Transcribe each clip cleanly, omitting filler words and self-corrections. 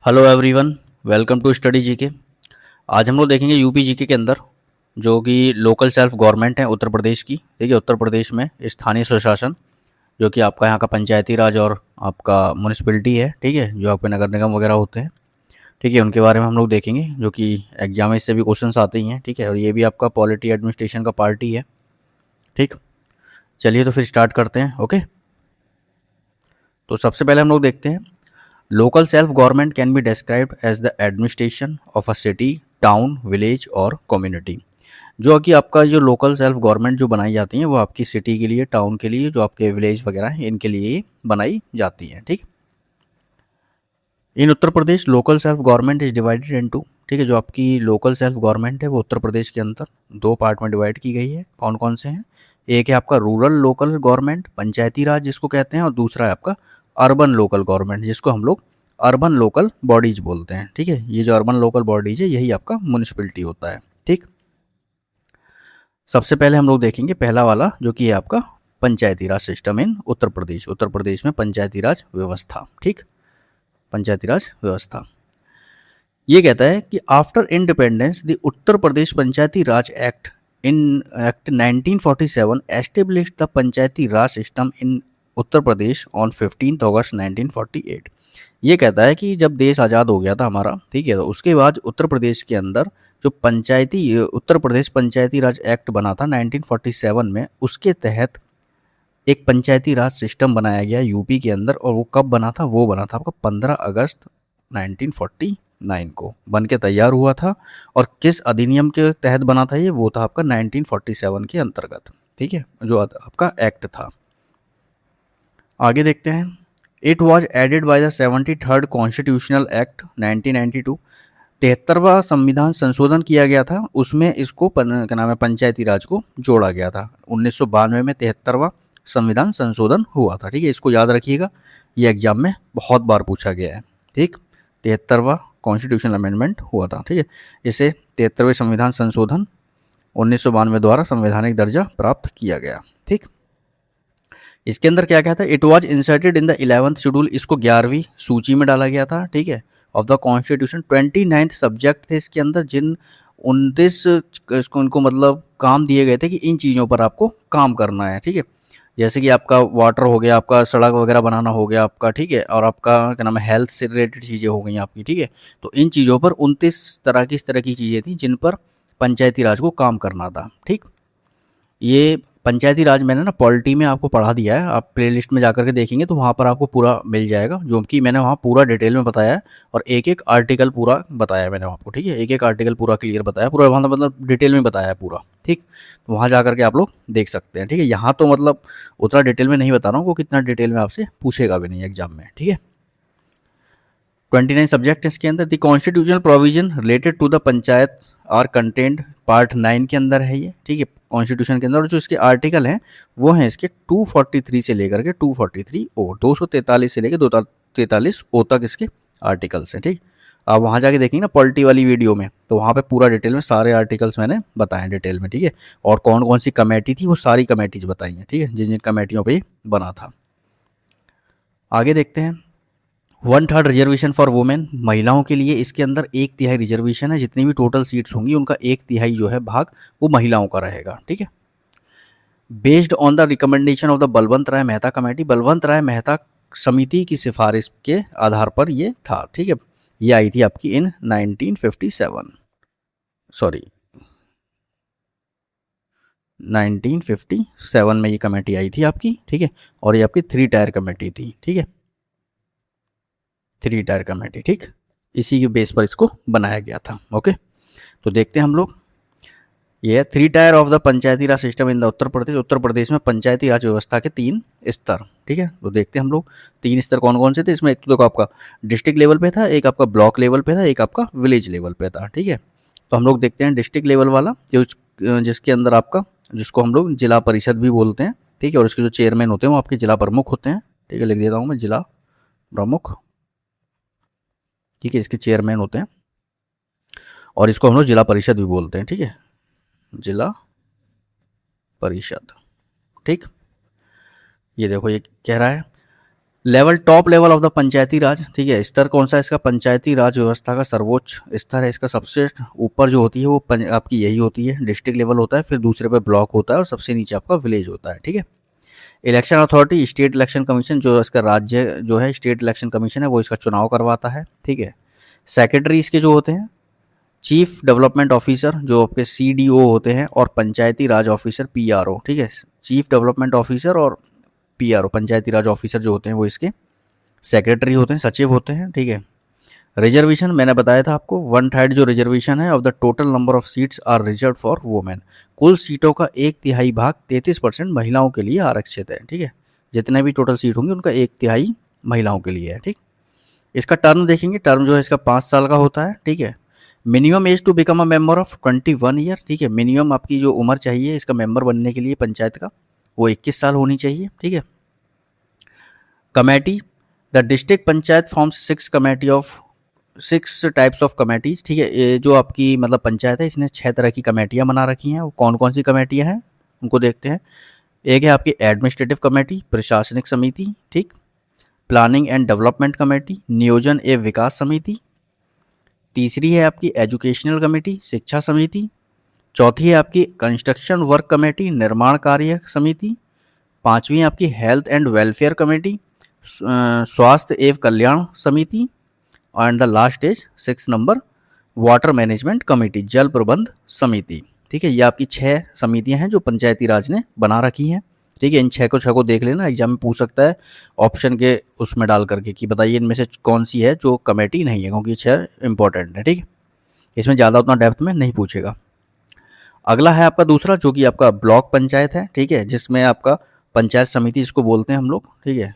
Hello everyone, welcome to study GK. आज हम लोग देखेंगे यूपी जीके के अंदर जो कि लोकल सेल्फ गवर्नमेंट है उत्तर प्रदेश की। ठीक है, उत्तर प्रदेश में स्थानीय स्वशासन जो कि आपका यहाँ का पंचायती राज और आपका म्यूनिसिपैलिटी है। ठीक है, जो आपके नगर निगम वगैरह होते हैं। ठीक है, उनके बारे में हम लोग देखेंगे जो कि एग्जाम में इससे भी क्वेश्चंस आते ही हैं। ठीक है, और ये भी आपका पॉलिटी एडमिनिस्ट्रेशन का पार्ट ही है। ठीक, चलिए तो फिर स्टार्ट करते हैं। ओके, तो सबसे पहले हम लोग देखते हैं local self government can be described as the administration of a city, town, village और कम्युनिटी। जो कि आपका जो लोकल सेल्फ गवर्नमेंट जो बनाई जाती हैं वो आपकी सिटी के लिए, टाउन के लिए, जो आपके विलेज वगैरह हैं इनके लिए बनाई जाती हैं। ठीक, in Uttar Pradesh local self government is divided into. ठीक है, जो आपकी लोकल सेल्फ गवर्नमेंट है वो उत्तर प्रदेश के अंदर दो पार्ट में डिवाइड की गई है। कौन कौन से हैं? एक है आपका रूरल लोकल गवर्नमेंट, पंचायती राज जिसको कहते हैं, और दूसरा है आपका अर्बन लोकल गवर्नमेंट जिसको हम लोग अर्बन लोकल बॉडीज बोलते हैं। ठीक है, ये जो अर्बन लोकल बॉडीज है यही आपका म्यूनिसिपैलिटी होता है। ठीक, सबसे पहले हम लोग देखेंगे पहला वाला जो कि है आपका पंचायती राज सिस्टम इन उत्तर प्रदेश। उत्तर प्रदेश में पंचायती राज व्यवस्था। ठीक, पंचायती राज व्यवस्था ये कहता है कि after independence the Uttar Pradesh Panchayati Raj act in act 1947 established the Panchayati Raj system in Uttar Pradesh on 15 अगस्त 1948। ये कहता है कि जब देश आज़ाद हो गया था हमारा, ठीक है, तो उसके बाद उत्तर प्रदेश के अंदर जो पंचायती उत्तर प्रदेश पंचायती राज एक्ट बना था 1947 में, उसके तहत एक पंचायती राज सिस्टम बनाया गया यूपी के अंदर। और वो कब बना था? वो बना था आपका 15 अगस्त 1949 को बन के तैयार हुआ था। और किस अधिनियम के तहत बना था ये? वो था आपका 1947 के अंतर्गत। ठीक है, जो आपका एक्ट था। आगे देखते हैं। It was added by the 73rd constitutional act 1992। 73वां संविधान संशोधन किया गया था, उसमें इसको क्या नाम है, पंचायती राज को जोड़ा गया था। 1992 में 73वां संविधान संशोधन हुआ था। ठीक है, इसको याद रखिएगा, ये एग्जाम में बहुत बार पूछा गया है। ठीक, 73वां कॉन्स्टिट्यूशनल अमेंडमेंट हुआ था। ठीक है, इसे 73वें संविधान संशोधन 1992 द्वारा संवैधानिक दर्जा प्राप्त किया गया। ठीक, इसके अंदर क्या क्या था? It was inserted in the 11th schedule. इसको 11वीं सूची में डाला गया था। ठीक है, of the constitution. 29th subject थे इसके अंदर, जिन 29 इसको उनको मतलब काम दिए गए थे कि इन चीज़ों पर आपको काम करना है। ठीक है, जैसे कि आपका वाटर हो गया, आपका सड़क वगैरह बनाना हो गया आपका। ठीक है, और आपका क्या नाम है, हेल्थ से रिलेटेड चीज़ें हो गई आपकी। ठीक है, तो इन चीज़ों पर 29 तरह की इस तरह की चीज़ें थी जिन पर पंचायती राज को काम करना था। ठीक, ये पंचायती राज मैंने ना पॉलिटी में आपको पढ़ा दिया है, आप प्लेलिस्ट में जाकर के देखेंगे तो वहाँ पर आपको पूरा मिल जाएगा, जो कि मैंने वहाँ पूरा डिटेल में बताया है। और एक एक आर्टिकल पूरा बताया है मैंने आपको। ठीक है, एक एक आर्टिकल पूरा क्लियर बताया, पूरा वहाँ मतलब डिटेल में बताया है पूरा। ठीक, तो वहाँ जा करके आप लोग देख सकते हैं। ठीक है, यहाँ तो मतलब उतना डिटेल में नहीं बता रहा हूँ, वो कितना डिटेल में आपसे पूछेगा भी नहीं एग्जाम में। ठीक है, 29 सब्जेक्ट इसके अंदर। The constitutional provision related to the panchayat are contained part 9 के अंदर है ये। ठीक है, कॉन्स्टिट्यूशन के अंदर। और जो इसके आर्टिकल हैं वो हैं इसके 243 से लेकर के 243 ओ 243 से लेकर 243 ओ तक इसके आर्टिकल्स हैं। ठीक, आप वहाँ जाके देखेंगे ना पॉलिटी वाली वीडियो में, तो वहाँ पे पूरा डिटेल में सारे आर्टिकल्स मैंने बताए डिटेल में। ठीक है, और कौन कौन सी कमेटी थी वो सारी कमेटीज बताई हैं। ठीक है, जिन जिन कमेटियों पर बना था। आगे देखते हैं। 1/3 रिजर्वेशन फॉर वुमेन, महिलाओं के लिए इसके अंदर 1/3 रिजर्वेशन है। जितनी भी टोटल सीट्स होंगी उनका 1/3 जो है भाग वो महिलाओं का रहेगा। ठीक है, based on the recommendation of the Balwant Rai Mehta committee. Balwant Rai Mehta समिति की सिफारिश के आधार पर ये था। ठीक है, ये आई थी आपकी इन 1957, सॉरी 1957 में ये कमेटी आई थी आपकी। ठीक है, और ये आपकी 3 टायर कमेटी थी। ठीक है, 3 टायर कमेटी। ठीक, इसी के बेस पर इसको बनाया गया था। ओके, तो देखते हैं हम लोग। ये है 3 tier of the Panchayati Raj system in the Uttar Pradesh. Uttar Pradesh में पंचायती राज व्यवस्था के 3 स्तर। ठीक है, तो देखते हैं हम लोग 3 स्तर कौन कौन से थे इसमें। एक तो देखो आपका डिस्ट्रिक्ट लेवल पे था, एक आपका ब्लॉक लेवल पे था, एक आपका विलेज लेवल पे था। ठीक है, तो हम लोग देखते हैं डिस्ट्रिक्ट लेवल वाला, जिसके अंदर आपका, जिसको हम लोग जिला परिषद भी बोलते हैं। ठीक है, और इसके जो चेयरमैन होते हैं वो आपके जिला प्रमुख होते हैं। ठीक है, लिख देता हूँ मैं, जिला प्रमुख। ठीक है, इसके चेयरमैन होते हैं, और इसको हम लोग जिला परिषद भी बोलते हैं। ठीक है, जिला परिषद। ठीक, ये देखो ये कह रहा है level, top level of the पंचायती राज, ठीक है, स्तर कौन सा है इसका, पंचायती राज व्यवस्था का सर्वोच्च स्तर है इसका, सबसे ऊपर जो होती है वो आपकी यही होती है, डिस्ट्रिक्ट लेवल होता है, फिर दूसरे पे ब्लॉक होता है और सबसे नीचे आपका विलेज होता है, ठीक है। Election authority, state election commission, जो इसका राज्य जो है स्टेट इलेक्शन कमीशन है वो इसका चुनाव करवाता है, ठीक है। सेक्रेटरी इसके जो होते हैं चीफ डेवलपमेंट ऑफिसर, जो आपके सीडीओ होते हैं, और पंचायती राज ऑफिसर पीआरओ, ठीक है। चीफ डेवलपमेंट ऑफिसर और पीआरओ पंचायती राज ऑफिसर जो होते हैं वो इसके सेक्रेटरी होते हैं, सचिव होते हैं, ठीक है। रिजर्वेशन मैंने बताया था आपको, 1/3 जो रिजर्वेशन है of the total number of seats are reserved for women, कुल सीटों का 1/3 भाग 33% महिलाओं के लिए आरक्षित है, ठीक है। जितने भी टोटल सीट होंगी उनका 1/3 महिलाओं के लिए है, ठीक। इसका टर्म देखेंगे, टर्म जो है इसका 5 साल का होता है, ठीक है। Minimum age to become a member of 21 year, ठीक है। मिनिमम आपकी जो उम्र चाहिए इसका मेंबर बनने के लिए पंचायत का वो 21 साल होनी चाहिए, ठीक है। Committee, the district panchayat forms 6 types of committees, ठीक है। ये जो आपकी मतलब पंचायत है इसने 6 तरह की कमेटियाँ बना रखी हैं, वो कौन कौन सी कमेटियाँ हैं उनको देखते हैं। एक है आपकी एडमिनिस्ट्रेटिव कमेटी, प्रशासनिक समिति, ठीक। प्लानिंग एंड डेवलपमेंट कमेटी, नियोजन एवं विकास समिति। तीसरी है आपकी एजुकेशनल कमेटी, शिक्षा समिति। चौथी है आपकी कंस्ट्रक्शन वर्क कमेटी, निर्माण कार्य समिति। पांचवी है आपकी हेल्थ एंड वेलफेयर कमेटी, स्वास्थ्य एवं कल्याण समिति। And the last is 6 number water management committee, जल प्रबंध समिति, ठीक है। ये आपकी 6 समितियां हैं जो पंचायती राज ने बना रखी हैं, ठीक है। इन 6 को देख लेना, एग्जाम में पूछ सकता है ऑप्शन के उसमें डाल करके कि बताइए इनमें से कौन सी है जो कमेटी नहीं है, क्योंकि 6 इंपॉर्टेंट है, ठीक है। इसमें ज़्यादा उतना डेप्थ में नहीं पूछेगा। अगला है आपका दूसरा जो कि आपका ब्लॉक पंचायत है, ठीक है, जिसमें आपका पंचायत समिति इसको बोलते हैं हम लोग, ठीक है।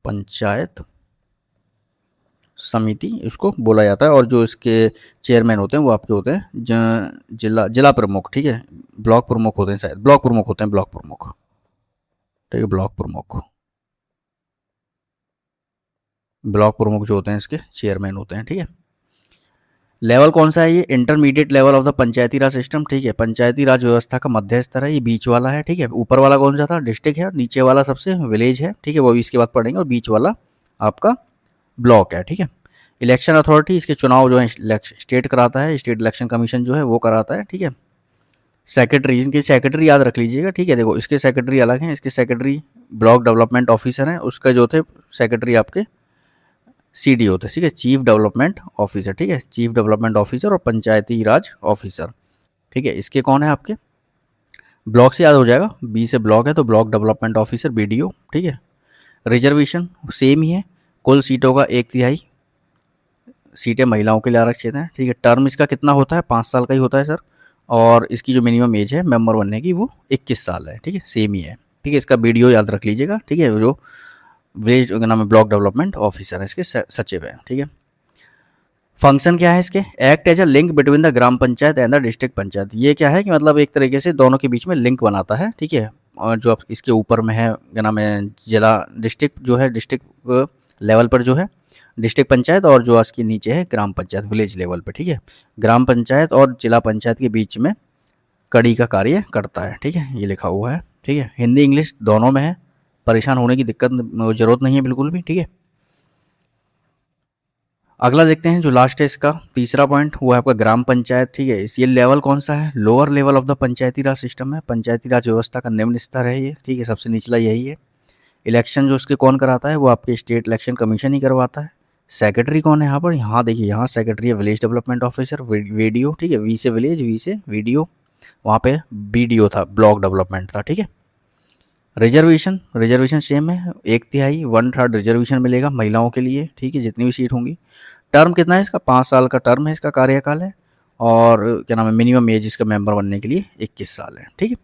पंचायत समिति इसको बोला जाता है, और जो इसके चेयरमैन होते हैं वो आपके होते हैं जिला जिला प्रमुख, ठीक है। ब्लॉक प्रमुख होते हैं, शायद ब्लॉक प्रमुख होते हैं, ब्लॉक प्रमुख, ठीक है। ब्लॉक प्रमुख जो होते हैं इसके चेयरमैन होते हैं, ठीक है। लेवल कौन सा है, ये intermediate level of the Panchayati Raj system, ठीक है। पंचायती राज व्यवस्था का मध्य स्तर है, ये बीच वाला है, ठीक है। ऊपर वाला कौन सा था, डिस्ट्रिक्ट है, नीचे वाला सबसे विलेज है, ठीक है, वो भी इसके बाद पढ़ेंगे, और बीच वाला आपका ब्लॉक है, ठीक है। इलेक्शन अथॉरिटी, इसके चुनाव जो है स्टेट कराता है, स्टेट इलेक्शन कमीशन जो है वो कराता है, ठीक है। सेक्रेटरी, इनके सेक्रेटरी याद रख लीजिएगा, ठीक है। देखो इसके सेक्रेटरी अलग हैं, इसके सेक्रेटरी ब्लॉक डेवलपमेंट ऑफिसर हैं, उसका जो थे सेक्रेटरी आपके सीडी होते हैं, ठीक है, चीफ डेवलपमेंट ऑफिसर, ठीक है। चीफ डेवलपमेंट ऑफिसर और पंचायती राज ऑफिसर, ठीक है। इसके कौन है आपके, ब्लॉक से याद हो जाएगा, बी से ब्लॉक है तो ब्लॉक डेवलपमेंट ऑफिसर बीडीओ, ठीक है। रिजर्वेशन सेम ही है, कुल सीटों का 1/3 सीटें महिलाओं के लिए आरक्षित हैं, ठीक है। टर्म इसका कितना होता है, 5 साल का ही होता है सर, और इसकी जो मिनिमम एज है मेंबर बनने की वो 21 साल है, ठीक है, सेम ही है, ठीक है। इसका बीडीओ याद रख लीजिएगा, ठीक है, जो विलेज का नाम है ब्लॉक डेवलपमेंट ऑफिसर है, इसके सचिव है, ठीक है। फंक्शन क्या है इसके, act as a link between the gram panchayat and the district panchayat, ये क्या है कि मतलब एक तरीके से दोनों के बीच में लिंक बनाता है, ठीक है। और जो इसके ऊपर में है क्या नाम है, जिला डिस्ट्रिक्ट जो है, डिस्ट्रिक्ट लेवल पर जो है डिस्ट्रिक्ट पंचायत, और जो इसके नीचे है ग्राम पंचायत विलेज लेवल पे, ठीक है। ग्राम पंचायत और जिला पंचायत के बीच में कड़ी का कार्य करता है, ठीक है, ये लिखा हुआ है, ठीक है। हिंदी इंग्लिश दोनों में है, परेशान होने की जरूरत नहीं है बिल्कुल भी, ठीक है। अगला देखते हैं जो लास्ट है इसका तीसरा पॉइंट, वो है आपका ग्राम पंचायत, ठीक है। इस ये लेवल कौन सा है, lower level of the Panchayati Raj system है, पंचायती राज व्यवस्था का निम्न स्तर है ये, ठीक है, सबसे निचला यही है। इलेक्शन जो उसके कौन कराता है, वो आपके स्टेट इलेक्शन कमीशन ही करवाता है। सेक्रेटरी कौन है यहाँ पर, यहाँ देखिए, यहाँ सेक्रेटरी है विलेज डेवलपमेंट ऑफिसर, वीडीओ, ठीक है, वी से विलेज, वी से वीडीओ, वहाँ पे बीडीओ था, ब्लॉक डेवलपमेंट था, ठीक है। रिजर्वेशन सेम है, 1/3 1/3 रिजर्वेशन मिलेगा महिलाओं के लिए, ठीक है, जितनी भी सीट होंगी। टर्म कितना है इसका, 5 साल का टर्म है, इसका कार्यकाल है, और क्या नाम है, मिनिमम एज इसका मेंबर बनने के लिए 21 साल है, ठीक है।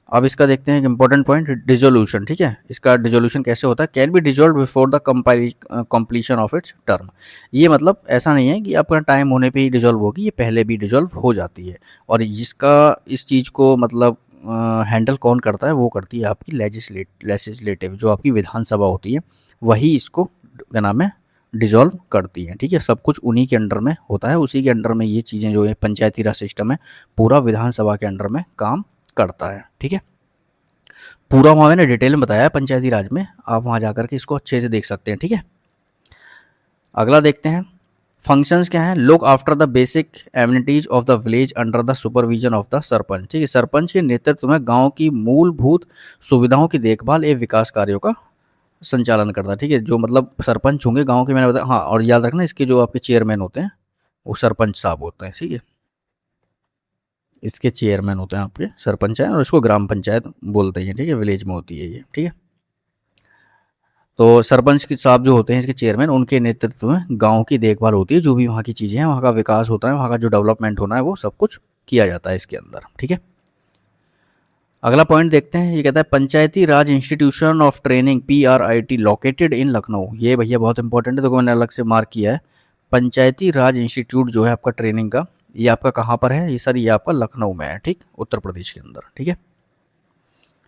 अब इसका देखते हैं एक इंपॉर्टेंट पॉइंट, डिजोल्यूशन, ठीक है। इसका डिजोल्यूशन कैसे होता है, can be dissolve before the completion of its term, ये मतलब ऐसा नहीं है कि आपका टाइम होने पे ही डिजोल्व होगी, ये पहले भी डिजोल्व हो जाती है। और इसका इस चीज़ को मतलब हैंडल कौन करता है, वो करती है आपकी लेजिस्लेटिव जो आपकी विधानसभा होती है, वही इसको क्या नाम है डिजोल्व करती है, ठीक है। सब कुछ उन्हीं के अंडर में होता है, उसी के अंडर में ये चीज़ें जो है पंचायती राज सिस्टम है पूरा विधानसभा के अंडर में काम करता है, ठीक है। पूरा वहाँ मैंने डिटेल में बताया है पंचायती राज में, आप वहाँ जाकर के इसको अच्छे से देख सकते हैं, ठीक है। अगला देखते हैं, फंक्शंस क्या हैं, look after the basic amenities of the village under the supervision of the sarpanch, ठीक है। सरपंच के नेतृत्व में गांव की मूलभूत सुविधाओं की देखभाल एवं विकास कार्यों का संचालन करता है, ठीक है। जो मतलब सरपंच होंगे गांव के, मैंने बताया, हाँ, और याद रखना इसके जो आपके चेयरमैन होते हैं वो सरपंच साहब होते हैं, ठीक है। इसके चेयरमैन होते हैं आपके सरपंच हैं, और इसको ग्राम पंचायत बोलते हैं, ठीक है, विलेज में होती है ये, ठीक है। तो सरपंच के साहब जो होते हैं इसके चेयरमैन, उनके नेतृत्व में गांव की देखभाल होती है, जो भी वहाँ की चीज़ें हैं, वहाँ का विकास होता है, वहाँ का जो डेवलपमेंट होना है वो सब कुछ किया जाता है इसके अंदर, ठीक है। अगला पॉइंट देखते हैं, ये कहता है Panchayati Raj institution of training PRIT located in Lucknow. ये भैया बहुत इंपॉर्टेंट है, देखो मैंने अलग से मार्क किया है। पंचायती राज इंस्टीट्यूट जो है आपका ट्रेनिंग का, ये आपका कहाँ पर है, ये सर ये आपका लखनऊ में है, ठीक, उत्तर प्रदेश के अंदर, ठीक है।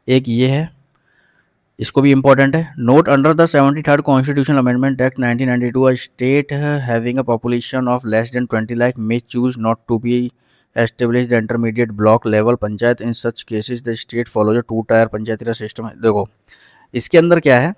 एक ये है, इसको भी इंपॉर्टेंट है, note under the 73rd constitution amendment act 1992 a state having a population of less than 20 lakh may choose not to be establish the intermediate block level panchayat, in such cases the state follows a two tier Panchayati Raj system. देखो इसके अंदर क्या है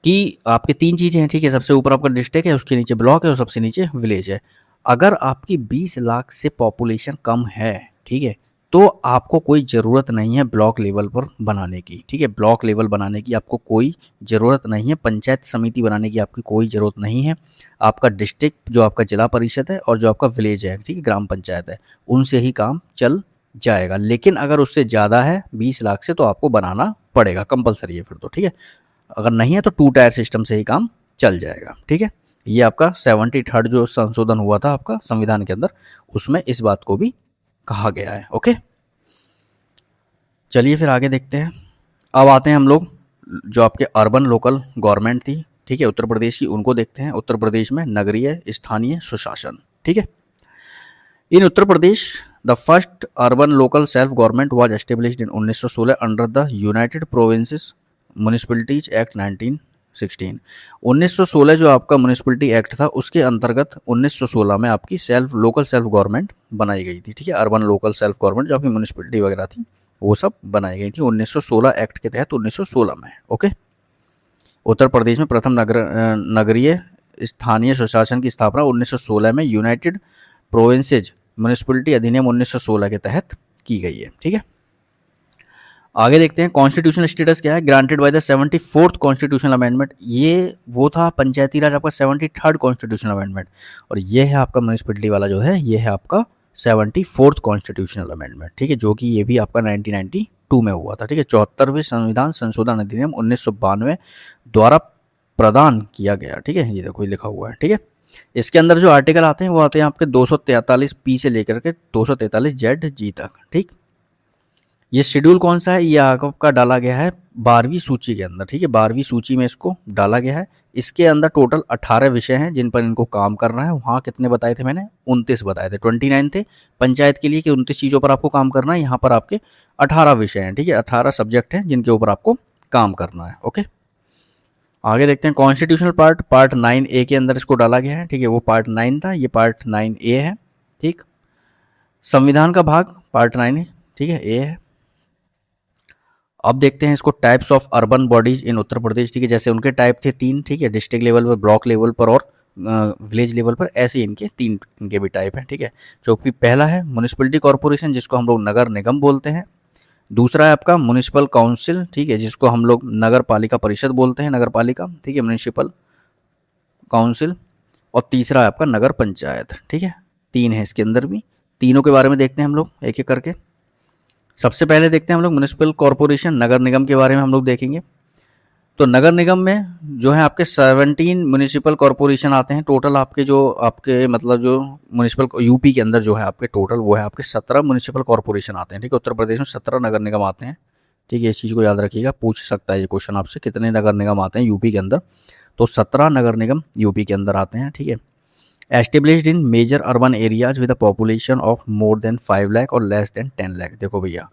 कि आपके तीन चीज़ें हैं, ठीक है। सबसे ऊपर आपका डिस्ट्रिक्ट है, उसके नीचे ब्लॉक है और सबसे नीचे विलेज है। अगर आपकी 20 लाख से पॉपुलेशन कम है, ठीक है, तो आपको कोई ज़रूरत नहीं है ब्लॉक लेवल पर बनाने की, ठीक है। ब्लॉक लेवल बनाने की आपको कोई ज़रूरत नहीं है, पंचायत समिति बनाने की आपकी कोई ज़रूरत नहीं है। आपका डिस्ट्रिक्ट जो आपका जिला परिषद है और जो आपका विलेज है, ठीक है, ग्राम पंचायत है, उनसे ही काम चल जाएगा। लेकिन अगर उससे ज़्यादा है 20 लाख से, तो आपको बनाना पड़ेगा, कंपलसरी है फिर तो, ठीक है। अगर नहीं है तो 2-टायर सिस्टम से ही काम चल जाएगा, ठीक है। ये आपका 73rd जो संशोधन हुआ था आपका संविधान के अंदर, उसमें इस बात को भी कहा गया है, ओके। चलिए फिर आगे देखते हैं। अब आते हैं हम लोग जो आपके अर्बन लोकल गवर्नमेंट थी, ठीक है, उत्तर प्रदेश की, उनको देखते हैं। उत्तर प्रदेश में नगरीय स्थानीय सुशासन, ठीक है। In Uttar Pradesh the first urban local self government was established in 1916 under the United Provinces municipalities act 1916। 1916 जो आपका म्यूनिसिपैलिटी एक्ट था, उसके अंतर्गत 1916 में आपकी लोकल सेल्फ गवर्नमेंट बनाई गई थी, ठीक है। अर्बन लोकल सेल्फ गवर्नमेंट जो आपकी म्यूनिसिपैलिटी वगैरह थी वो सब बनाई गई थी 1916 एक्ट के तहत, 1916 में, ओके। उत्तर प्रदेश में प्रथम नगरीय स्थानीय स्वशासन की स्थापना 1916 में यूनाइटेड प्रोविंसेज म्यूनिसिपैलिटी अधिनियम 1916 के तहत की गई है, ठीक है। आगे देखते हैं कॉन्स्टिट्यूशनल स्टेटस क्या है, granted by the 74th constitutional amendment. ये वो था पंचायती राज आपका 73rd कॉन्स्टिट्यूशनल अमेंडमेंट, और ये है आपका म्यूनिसिपैलिटी वाला जो है, ये है आपका 74th कॉन्स्टिट्यूशनल अमेंडमेंट, ठीक है, जो कि ये भी आपका 1992 में हुआ था, ठीक है। 74वें संविधान संशोधन अधिनियम 1992 द्वारा प्रदान किया गया, ठीक है। ये देखो लिखा हुआ है, ठीक है। इसके अंदर जो आर्टिकल आते हैं वो आते हैं आपके 243 से लेकर के 243 तक, ठीक। ये शेड्यूल कौन सा है, ये आपका डाला गया है 12वीं सूची के अंदर, ठीक है। 12वीं सूची में इसको डाला गया है। इसके अंदर टोटल 18 विषय हैं जिन पर इनको काम करना है। वहाँ कितने बताए थे मैंने, 29 बताए थे, 29 थे पंचायत के लिए कि 29 चीज़ों पर आपको काम करना है। यहाँ पर आपके 18 विषय हैं, ठीक है, 18 सब्जेक्ट हैं जिनके ऊपर आपको काम करना है, ओके। आगे देखते हैं कॉन्स्टिट्यूशनल पार्ट 9A के अंदर इसको डाला गया है, ठीक है। वो पार्ट 9 था, ये पार्ट 9A है, ठीक। संविधान का भाग पार्ट 9 है, ठीक है, ए है। अब देखते हैं इसको types of urban bodies in Uttar Pradesh, ठीक है। जैसे उनके टाइप थे 3, ठीक है, डिस्ट्रिक्ट लेवल पर, ब्लॉक लेवल पर और विलेज लेवल पर, ऐसे इनके 3 इनके भी टाइप हैं, ठीक है। जो कि पहला है म्यूनिसिपैलिटी कॉर्पोरेशन, जिसको हम लोग नगर निगम बोलते हैं। दूसरा है आपका म्यूनिसिपल काउंसिल, ठीक है, जिसको हम लोग नगर पालिका परिषद बोलते हैं, नगर पालिका, ठीक है, म्यूनिसिपल काउंसिल। और तीसरा है आपका नगर पंचायत, ठीक है। 3 है इसके अंदर भी। तीनों के बारे में देखते हैं हम लोग एक एक करके। सबसे पहले देखते हैं हम लोग म्यूनिसिपल कॉर्पोरेशन, नगर निगम के बारे में हम लोग देखेंगे। तो नगर निगम में जो है आपके 17 म्यूनिसिपल कॉर्पोरेशन आते हैं टोटल। आपके जो आपके मतलब जो म्यूनिसिपल यूपी के अंदर जो है आपके टोटल वो है आपके 17 म्यूनिसिपल कॉर्पोरेशन आते हैं, ठीक है। उत्तर प्रदेश में 17 नगर निगम आते हैं, ठीक है। इस चीज़ को याद रखिएगा, पूछ सकता है ये क्वेश्चन आपसे, कितने नगर निगम आते हैं यूपी के अंदर। तो 17 नगर निगम यूपी के अंदर आते हैं, ठीक है। Established in major urban areas with a population of more than 5 lakh और लेस देन 10 लाख। देखो भैया,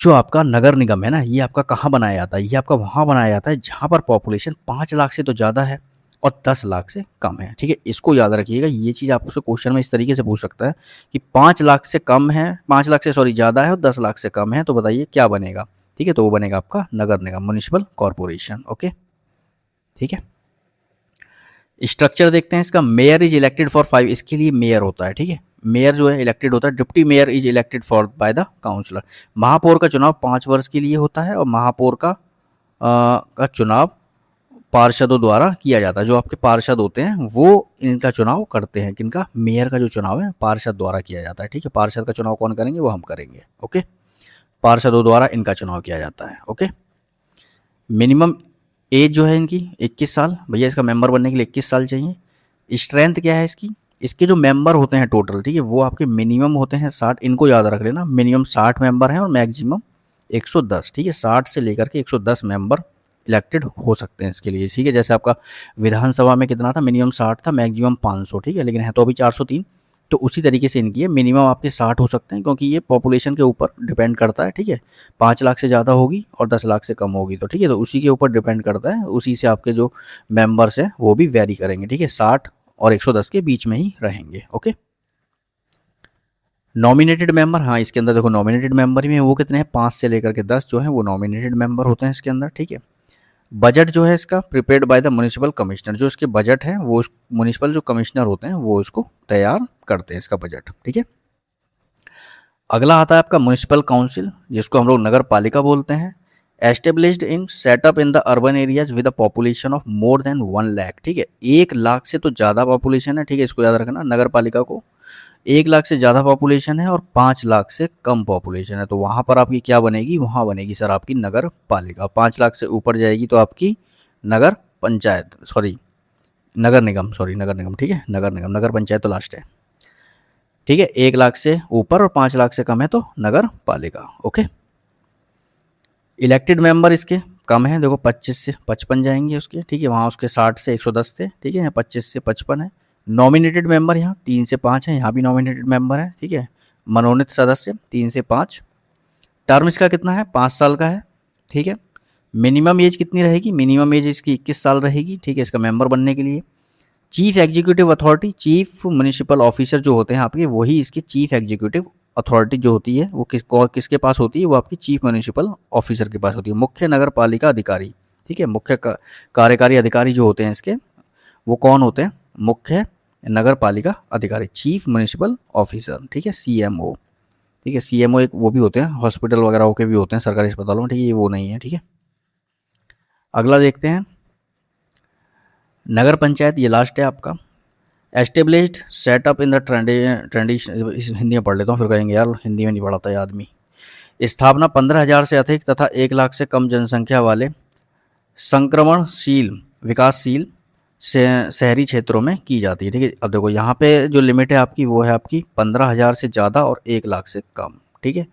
जो आपका नगर निगम है ना, ये आपका कहाँ बनाया जाता है, ये आपका वहाँ बनाया जाता है जहाँ पर पॉपुलेशन 5 लाख से तो ज़्यादा है और 10 लाख से कम है, ठीक है। इसको याद रखिएगा, ये चीज़ आपसे क्वेश्चन में इस तरीके से पूछ सकता है कि 5 लाख से कम है, 5 लाख से ज़्यादा है और 10 लाख से कम है, तो बताइए क्या बनेगा, ठीक है, तो वो बनेगा आपका नगर निगम, म्युनिसिपल कॉरपोरेशन। ओके, ठीक है। स्ट्रक्चर देखते हैं इसका। मेयर इज इलेक्टेड फॉर 5, इसके लिए मेयर होता है, ठीक है, मेयर जो है इलेक्टेड होता है। Deputy mayor is elected for by the councillor. महापौर का चुनाव 5 वर्ष के लिए होता है और महापौर का चुनाव पार्षदों द्वारा किया जाता है। जो आपके पार्षद होते हैं वो इनका चुनाव करते हैं। किनका? मेयर का जो चुनाव है पार्षद द्वारा किया जाता है, ठीक है। पार्षद का चुनाव कौन करेंगे? वो हम करेंगे। ओके, पार्षदों द्वारा इनका चुनाव किया जाता है। ओके, मिनिमम एज जो है इनकी 21 साल। भैया इसका मेंबर बनने के लिए 21 साल चाहिए। स्ट्रेंथ क्या है इसकी? इसके जो मेंबर होते हैं टोटल, ठीक है, वो आपके मिनिमम होते हैं 60। इनको याद रख लेना, मिनिमम 60 मेंबर हैं और मैक्सिमम 110, ठीक है। 60 से लेकर के 110 मेंबर इलेक्टेड हो सकते हैं इसके लिए, ठीक है। जैसे आपका विधानसभा में कितना था? मिनिमम 60 था, मैक्सिमम 500, ठीक है, लेकिन है तो अभी 403। तो उसी तरीके से इनकी है, मिनिमम आपके 60 हो सकते हैं, क्योंकि ये पॉपुलेशन के ऊपर डिपेंड करता है, ठीक है। 5 लाख से ज़्यादा होगी और 10 लाख से कम होगी तो ठीक है, तो उसी के ऊपर डिपेंड करता है, उसी से आपके जो मेंबर्स हैं वो भी वेरी करेंगे, ठीक है। 60 और 110 के बीच में ही रहेंगे। ओके, नॉमिनेटेड मेंबर, हाँ इसके अंदर देखो नॉमिनेटेड मेंबर में वो कितने हैं? 5 से लेकर के 10 जो है वो नॉमिनेटेड मेंबर होते हैं इसके अंदर, ठीक है। बजट जो है इसका prepared by the municipal commissioner. जो इसके बजट है वो म्युनिसिपल जो कमिश्नर होते हैं वो इसको तैयार करते हैं, इसका बजट, ठीक है। अगला आता है आपका म्युनिसिपल काउंसिल, जिसको हम लोग नगर पालिका बोलते हैं। Established in setup in the urban areas with a population of more then 1 lakh, ठीक है। 1 लाख से तो ज़्यादा पॉपुलेशन है, ठीक है, इसको याद रखना। नगर पालिका को 1 लाख से ज़्यादा पॉपुलेशन है और 5 लाख से कम पॉपुलेशन है, तो वहाँ पर आपकी क्या बनेगी? वहाँ बनेगी सर आपकी नगर पालिका। 5 लाख से ऊपर जाएगी तो आपकी नगर पंचायत, सॉरी नगर निगम, सॉरी नगर निगम, ठीक है, नगर निगम। नगर पंचायत तो लास्ट है, ठीक है। 1 लाख से ऊपर और 5 लाख से कम है तो नगर पालिका। ओके, इलेक्टेड मेंबर इसके कम है, देखो 25 से 55 जाएंगे उसके, ठीक है। वहाँ उसके 60 से 110 थे, ठीक है, यहाँ 25 से 55 है। नॉमिनेटेड मेंबर यहाँ 3 से 5 है, यहाँ भी नॉमिनेटेड मेंबर है, ठीक है। मनोनीत सदस्य 3 से 5। टर्म इसका कितना है? 5 साल का है, ठीक है। मिनिमम एज कितनी रहेगी? मिनिमम एज इसकी 21 साल रहेगी, ठीक है, इसका मेंबर बनने के लिए। Chief executive authority, chief municipal officer जो होते हैं आपके, वही इसकी चीफ एग्जीक्यूटिव अथॉरिटी जो होती है वो किसके पास होती है? वो आपकी चीफ म्युनिसिपल ऑफिसर के पास होती है। मुख्य नगर पालिका अधिकारी, ठीक है, मुख्य कार्यकारी अधिकारी जो होते हैं इसके, वो कौन होते हैं? मुख्य नगर पालिका अधिकारी, चीफ म्युनिसिपल ऑफिसर, ठीक है, CMO, ठीक है। CMO एक वो भी होते हैं, हॉस्पिटल वगैरह के भी होते हैं सरकारी अस्पतालों में, ठीक है, ये वो नहीं है, ठीक है। अगला देखते हैं नगर पंचायत, ये लास्ट है आपका। Established setup in the tradition, Hindi में पढ़ लेता हूँ फिर कहेंगे यार हिंदी में नहीं पढ़ाता ये आदमी। स्थापना 15,000 से अधिक तथा 1 लाख से कम जनसंख्या वाले संक्रमणशील विकासशील शहरी क्षेत्रों में की जाती है, ठीक है। अब देखो यहाँ पे जो लिमिट है आपकी वो है आपकी 15,000 से ज़्यादा और 1 लाख से कम, ठीक है।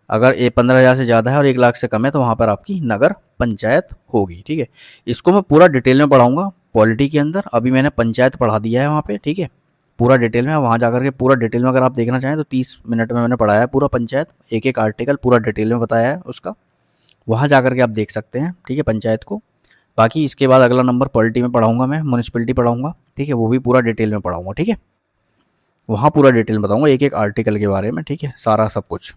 अगर ये 15,000 से ज़्यादा है और 1 लाख से कम है तो वहाँ पर आपकी नगर पंचायत होगी, ठीक है। इसको मैं पूरा डिटेल में पढ़ाऊँगा पॉलिटी के अंदर। अभी मैंने पंचायत पढ़ा दिया है वहाँ पे, ठीक है, पूरा डिटेल में। वहाँ जाकर के पूरा डिटेल में अगर आप देखना चाहें तो 30 मिनट में मैंने पढ़ाया है पूरा पंचायत, एक एक आर्टिकल पूरा डिटेल में बताया है उसका। वहाँ जाकर के आप देख सकते हैं, ठीक है, पंचायत को। बाकी इसके बाद अगला नंबर पॉलिटी में पढ़ाऊँगा मैं, म्यूनिसिपलिटी पढ़ाऊँगा, ठीक है, वो भी पूरा डिटेल में पढ़ाऊँगा, ठीक है। वहाँ पूरा डिटेल बताऊँगा एक एक आर्टिकल के बारे में, ठीक है, सारा सब कुछ,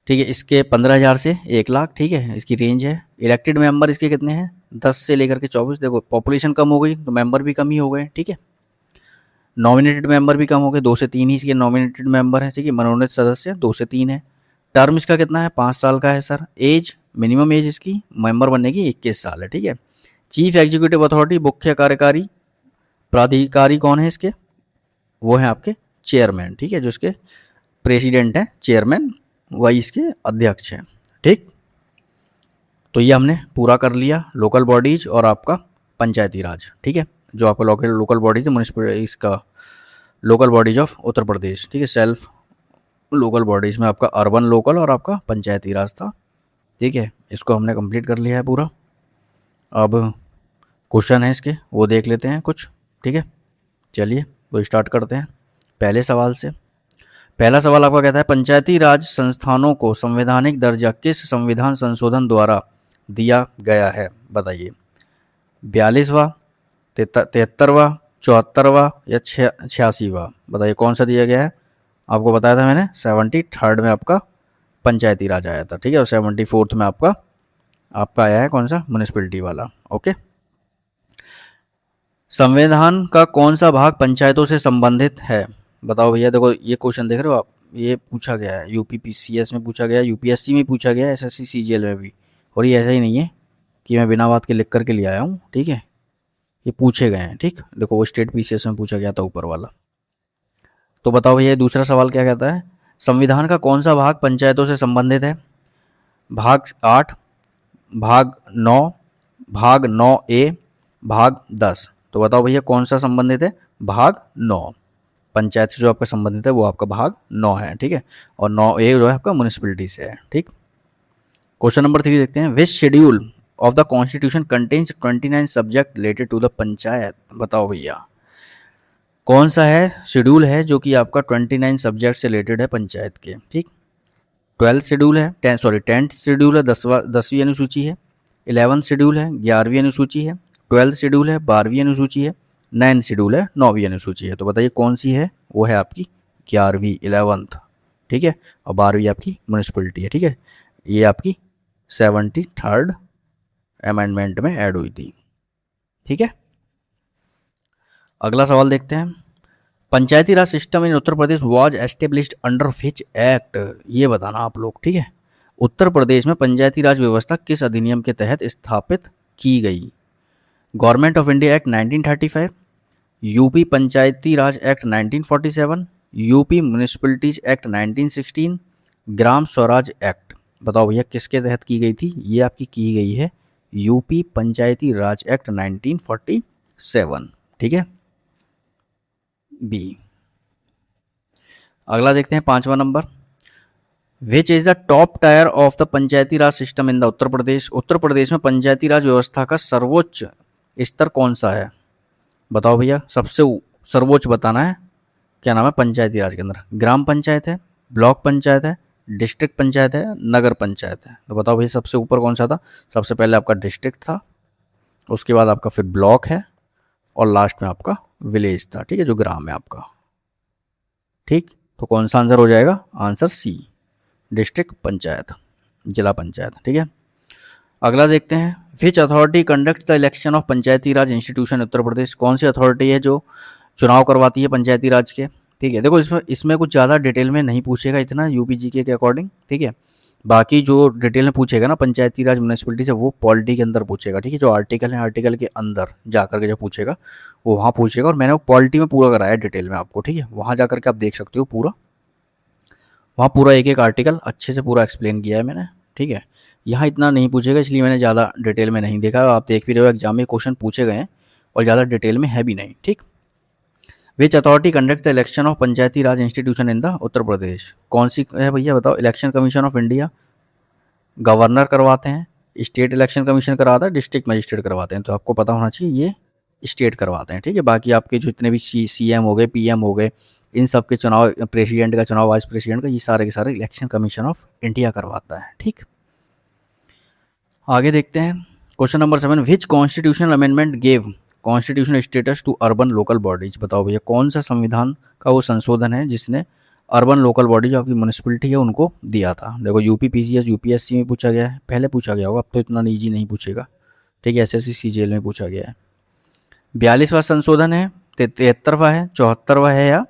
ठीक है। इसके 15,000 से 1 लाख, ठीक है, इसकी रेंज है। इलेक्टेड मेंबर इसके कितने हैं? 10 से लेकर के 24। देखो पॉपुलेशन कम हो गई तो मेंबर भी कम ही हो गए, ठीक है। नॉमिनेटेड मेंबर भी कम हो गए, 2 से 3 ही इसके नॉमिनेटेड मेंबर हैं, ठीक है। मनोनीत सदस्य 2 से 3 है। टर्म इसका कितना है? 5 साल का है सर। एज, मिनिमम एज इसकी मेंबर बनने की 21 साल है, ठीक है। चीफ एग्जीक्यूटिव अथॉरिटी, मुख्य कार्यकारी प्राधिकारी कौन है इसके? वो है आपके चेयरमैन, ठीक है, जो इसके प्रेसिडेंट हैं, चेयरमैन वही इसके अध्यक्ष हैं, ठीक। तो ये हमने पूरा कर लिया लोकल बॉडीज और आपका पंचायती राज, ठीक है, जो आपका लोकल बॉडीज है म्यूनिसिपल, इसका लोकल बॉडीज ऑफ उत्तर प्रदेश, ठीक है। सेल्फ लोकल बॉडीज में आपका अर्बन लोकल और आपका पंचायती राज था, ठीक है। इसको हमने कंप्लीट कर लिया है पूरा। अब क्वेश्चन है इसके, वो देख लेते हैं कुछ, ठीक है। चलिए वो स्टार्ट करते हैं पहले सवाल से। पहला सवाल आपका कहता है पंचायती राज संस्थानों को संवैधानिक दर्जा किस संविधान संशोधन द्वारा दिया गया है? बताइए। 42वां, 73वां, 74वां या 86वां? बताइए कौन सा दिया गया है? आपको बताया था मैंने 73rd में आपका पंचायती राज आया था, ठीक है। और 74th में आपका आपका आया है कौन सा, म्यूनिसिपैलिटी वाला। ओके, संविधान का कौन सा भाग पंचायतों से संबंधित है? बताओ भैया। देखो ये क्वेश्चन देख रहे हो आप, ये पूछा गया है यूपीपीसीएस में, पूछा गया यूपीएससी में पूछा गया, एसएससी सीजीएल में भी। और ये ऐसा ही नहीं है कि मैं बिना बात के लिख करके ले आया हूँ, ठीक है, ये पूछे गए हैं। ठीक, देखो वो स्टेट पीसीएस में पूछा गया था ऊपर वाला। तो बताओ भैया दूसरा सवाल क्या कहता है, संविधान का कौन सा भाग पंचायतों से संबंधित है? भाग 8, भाग 9, भाग 9A, भाग 10। तो बताओ भैया कौन सा संबंधित है? भाग 9। पंचायत से जो आपका संबंधित है वो आपका भाग 9 है, ठीक है। और 9A जो है आपका म्यूनिसिपैलिटी से है, ठीक। क्वेश्चन नंबर 3 देखते हैं, which schedule of the constitution contains 29 subject related to the panchayat? बताओ भैया कौन सा है शेड्यूल है जो कि आपका 29 सब्जेक्ट से रिलेटेड है पंचायत के, ठीक। 12th शेड्यूल है, 10th शेड्यूल है, 10वीं अनुसूची है। 11th शेड्यूल है, 11वीं अनुसूची है। 12th शेड्यूल है, 12वीं अनुसूची है। 9th शेड्यूल है, 9वीं अनुसूची है। तो बताइए कौन सी है? वो है आपकी 11वीं, 11th, ठीक है। और 12वीं आपकी म्यूनिसिपैलिटी है, ठीक है। ये आपकी 73rd अमेंडमेंट में ऐड हुई थी, ठीक है। अगला सवाल देखते हैं, पंचायती राज system in Uttar Pradesh was established under which act? ये बताना आप लोग, ठीक है। उत्तर प्रदेश में पंचायती राज व्यवस्था किस अधिनियम के तहत स्थापित की गई? Government of India act 1935, UP Panchayati Raj act 1947, UP municipalities act 1916, Gram Swaraj act. बताओ भैया किसके तहत की गई थी? ये आपकी की गई है यूपी पंचायती राज एक्ट 1947, ठीक है, बी। अगला देखते हैं 5वां number, which is the top tier of the Panchayati Raj system in the Uttar Pradesh? Uttar Pradesh में पंचायती राज व्यवस्था का सर्वोच्च स्तर कौन सा है? बताओ भैया, सबसे सर्वोच्च बताना है। क्या नाम है पंचायती राज के अंदर? ग्राम पंचायत है, ब्लॉक पंचायत है, डिस्ट्रिक्ट पंचायत है, नगर पंचायत है। तो बताओ भैया सबसे ऊपर कौन सा था? सबसे पहले आपका डिस्ट्रिक्ट था, उसके बाद आपका फिर ब्लॉक है, और लास्ट में आपका विलेज था, ठीक है, जो ग्राम है आपका, ठीक। तो कौन सा आंसर हो जाएगा? आंसर सी, डिस्ट्रिक्ट पंचायत, जिला पंचायत, ठीक है। अगला देखते हैं, which authority conduct the election of Panchayati Raj institution Uttar Pradesh? कौन सी अथॉरिटी है जो चुनाव करवाती है पंचायती राज के, ठीक है। देखो इसमें कुछ ज़्यादा डिटेल में नहीं पूछेगा इतना यूपीजी के अकॉर्डिंग, ठीक है। बाकी जो डिटेल में पूछेगा ना पंचायती राज म्यूनिसिपैलिटी से, वो पॉलिटी के अंदर पूछेगा, ठीक है। जो आर्टिकल है, आर्टिकल के अंदर जा करके जो पूछेगा वो वहाँ पूछेगा। और मैंने वो पॉलिटी में पूरा कराया डिटेल में आपको, ठीक है। वहाँ जा करके आप देख सकते हो पूरा, वहाँ पूरा एक एक आर्टिकल अच्छे से पूरा एक्सप्लेन किया है मैंने, ठीक है। यहाँ इतना नहीं पूछेगा, इसलिए मैंने ज़्यादा डिटेल में नहीं देखा। आप देख भी रहे हो एग्जाम में क्वेश्चन पूछे गए हैं और ज़्यादा डिटेल में है भी नहीं, ठीक। Which authority conduct the election of Panchayati Raj institution in the Uttar Pradesh? कौन सी है भैया बताओ? Election commission of India, governor करवाते हैं, स्टेट इलेक्शन कमीशन करवाता है, डिस्ट्रिक्ट मजिस्ट्रेट करवाते हैं। तो आपको पता होना चाहिए ये स्टेट करवाते हैं, ठीक है। बाकी आपके जितने भी सीएम हो गए, पीएम हो गए, इन सब के चुनाव, प्रेसिडेंट का चुनाव, वाइस प्रेसिडेंट का, ये सारे के सारे इलेक्शन कमीशन ऑफ इंडिया करवाता है, ठीक। आगे देखते हैं question number 7, which constitutional amendment gave constitutional status to urban local bodies? बताओ भैया कौन सा संविधान का वो संशोधन है जिसने अर्बन लोकल बॉडी जो आपकी म्यूनिसिपैलिटी है उनको दिया था? देखो यूपी पीसीएस यूपीएससी में पूछा गया है, पहले पूछा गया होगा, अब तो इतना ईजी नहीं पूछेगा, ठीक है। एसएससी सीजीएल में पूछा गया है। 42वां संशोधन है, 73वां है, 74वां है, या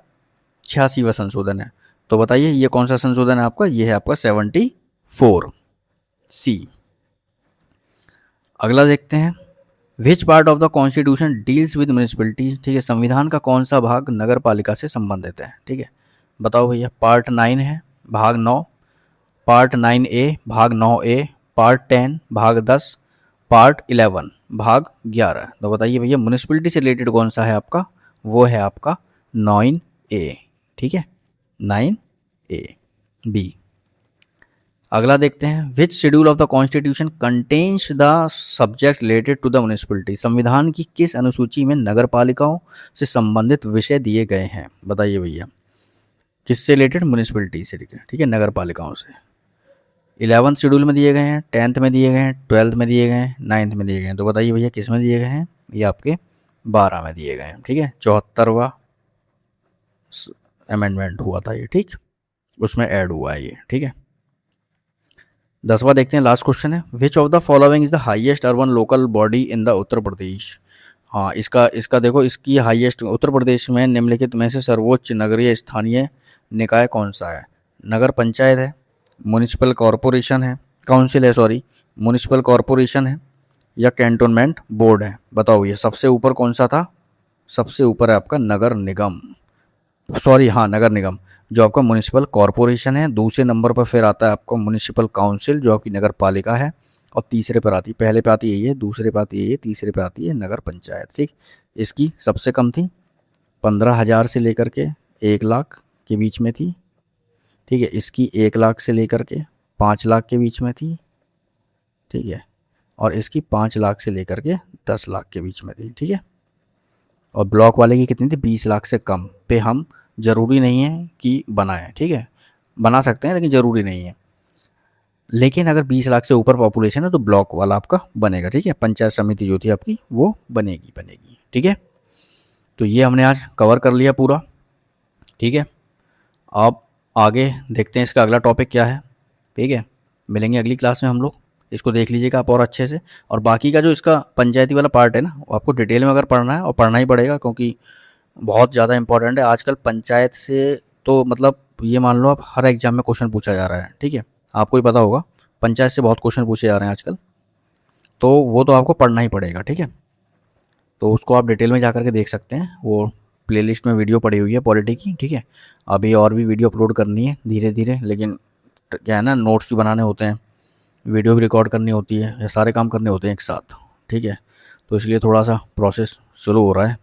86वां संशोधन है? तो बताइए ये कौन सा संशोधन है आपका? ये है आपका 74 सी। अगला देखते हैं, which part of the constitution deals with municipality? ठीक है, संविधान का कौन सा भाग नगर पालिका से संबंधित है? ठीक है, बताओ भैया। पार्ट 9 है, भाग 9, पार्ट 9A, भाग 9A, पार्ट 10, भाग 10, पार्ट 11, भाग 11। तो बताइए भैया म्यूनिसिपैलिटी से रिलेटेड कौन सा है आपका? वो है आपका 9A, ठीक है, 9A बी। अगला देखते हैं, which schedule of the constitution contains the subject related to the municipality? संविधान की किस अनुसूची में नगर पालिकाओं से संबंधित विषय दिए गए हैं? बताइए भैया किससे रिलेटेड? म्यूनिसिपैलिटी से रिलेटेड, ठीक है, नगर पालिकाओं से। 11th शेड्यूल में दिए गए हैं, 10th में दिए गए हैं, 12th में दिए गए हैं, 9th में दिए गए हैं। तो बताइए भैया किस में दिए गए हैं? ये आपके 12 में दिए गए हैं, ठीक है। 74वां अमेंडमेंट हुआ था ये, ठीक, उसमें ऐड हुआ है ये, ठीक है। 10वां देखते हैं, लास्ट क्वेश्चन है, which of the following is the highest urban local body in the Uttar Pradesh. हाँ, इसका इसका देखो, इसकी हाईएस्ट उत्तर प्रदेश में निम्नलिखित में से सर्वोच्च नगरीय स्थानीय निकाय कौन सा है? नगर पंचायत है, म्युनिसिपल कॉरपोरेशन है, काउंसिल है सॉरी, म्युनिसिपल कॉरपोरेशन है, या कैंटोनमेंट बोर्ड है? बताओ ये सबसे ऊपर कौन सा था? सबसे ऊपर है आपका नगर निगम, सॉरी हाँ नगर निगम, जो आपका म्युनिसिपल कॉरपोरेशन है। दूसरे नंबर पर फिर आता है आपका म्युनिसिपल काउंसिल जो आपकी नगर पालिका है, और तीसरे पर आती है, पहले पे आती है ये, दूसरे पे आती है ये, तीसरे पे आती है नगर पंचायत। ठीक, इसकी सबसे कम थी 15,000 से लेकर के 1 लाख के बीच में थी। ठीक है, इसकी 1 लाख से लेकर के 5 लाख के बीच में थी। ठीक है, और इसकी 5 लाख से लेकर के 10 लाख के बीच में थी। ठीक है, और ब्लॉक वाले की कितनी थी? 20 लाख से कम पे हम ज़रूरी नहीं है कि बनाएं। ठीक है, बना सकते हैं लेकिन ज़रूरी नहीं है। लेकिन अगर 20 लाख से ऊपर पॉपुलेशन है तो ब्लॉक वाला आपका बनेगा। ठीक है, पंचायत समिति जो थी आपकी वो बनेगी। ठीक है, तो ये हमने आज कवर कर लिया पूरा। ठीक है, अब आगे देखते हैं इसका अगला टॉपिक क्या है। ठीक है, मिलेंगे अगली क्लास में हम लोग, इसको देख लीजिएगा आप और अच्छे से। और बाकी का जो इसका पंचायती वाला पार्ट है ना, वो आपको डिटेल में अगर पढ़ना है, और पढ़ना ही पड़ेगा क्योंकि बहुत ज़्यादा इंपॉर्टेंट है आजकल पंचायत से। तो मतलब ये मान लो आप हर एग्जाम में क्वेश्चन पूछा जा रहा है। ठीक है, आपको ही पता होगा पंचायत से बहुत क्वेश्चन पूछे जा रहे हैं आजकल, तो वो तो आपको पढ़ना ही पड़ेगा। ठीक है, तो उसको आप डिटेल में जा कर के देख सकते हैं, वो प्लेलिस्ट में वीडियो पड़ी हुई है पॉलिटी की। ठीक है, अभी और भी वीडियो अपलोड करनी है धीरे धीरे, लेकिन क्या है ना, नोट्स भी बनाने होते हैं, वीडियो भी रिकॉर्ड करनी होती है, या सारे काम करने होते हैं एक साथ। ठीक है, तो इसलिए थोड़ा सा प्रोसेस स्लो हो रहा है।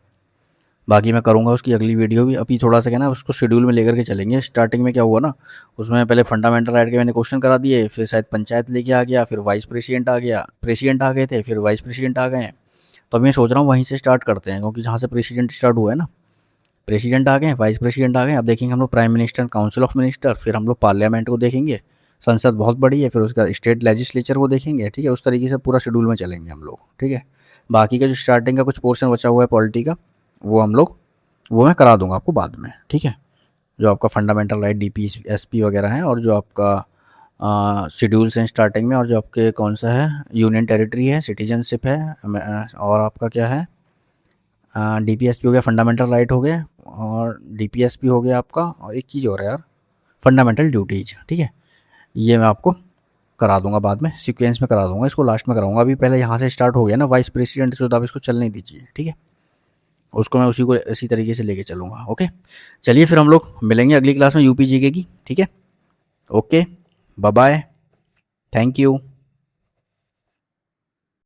बाकी मैं करूँगा उसकी अगली वीडियो भी। अभी थोड़ा सा क्या ना, उसको शेड्यूल में लेकर के चलेंगे। स्टार्टिंग में क्या हुआ ना, उसमें पहले फंडामेंटल राइट के मैंने क्वेश्चन करा दिए, फिर शायद पंचायत लेके आ गया, फिर वाइस प्रेसिडेंट आ गया, प्रेसिडेंट आ गए थे, फिर वाइस प्रेसिडेंट आ गए हैं। तो अब मैं सोच रहा हूँ वहीं से स्टार्ट करते हैं, क्योंकि जहाँ से प्रेसिडेंट स्टार्ट हुआ है ना, प्रेसिडेंट आ गए, वाइस प्रेसिडेंट आ गए, अब देखेंगे हम लोग prime minister, council of minister, फिर हम लोग पार्लियामेंट को देखेंगे, संसद बहुत बड़ी है, फिर उसका स्टेट लेजिस्लेचर को देखेंगे। ठीक है, उस तरीके से पूरा शेड्यूल में चलेंगे हम लोग। ठीक है, बाकी का जो स्टार्टिंग का कुछ पोर्शन बचा हुआ है पॉलिटी का, वो हम लोग, वो मैं करा दूंगा आपको बाद में। ठीक है, जो आपका फंडामेंटल राइट, DPSP वगैरह हैं, और जो आपका शेड्यूल्स हैं स्टार्टिंग में, और जो आपके कौन सा है, यूनियन टेरिटरी है, सिटीजनशिप है, और आपका क्या है, DPSP हो गया, फंडामेंटल राइट हो गए, और DPSP हो गया आपका, और एक चीज़ और है यार, फंडामेंटल ड्यूटीज। ठीक है, ये मैं आपको करा दूंगा बाद में, सीक्वेंस में करा दूंगा, इसको लास्ट में कराऊंगा। अभी पहले यहाँ से स्टार्ट हो गया ना वाइस प्रेसिडेंट से, तो आप इसको चलने दीजिए। ठीक है, उसको मैं उसी को इसी तरीके से लेके चलूँगा। ओके, चलिए फिर हम लोग मिलेंगे अगली क्लास में UP GK की। ठीक है, okay, bye bye, thank you.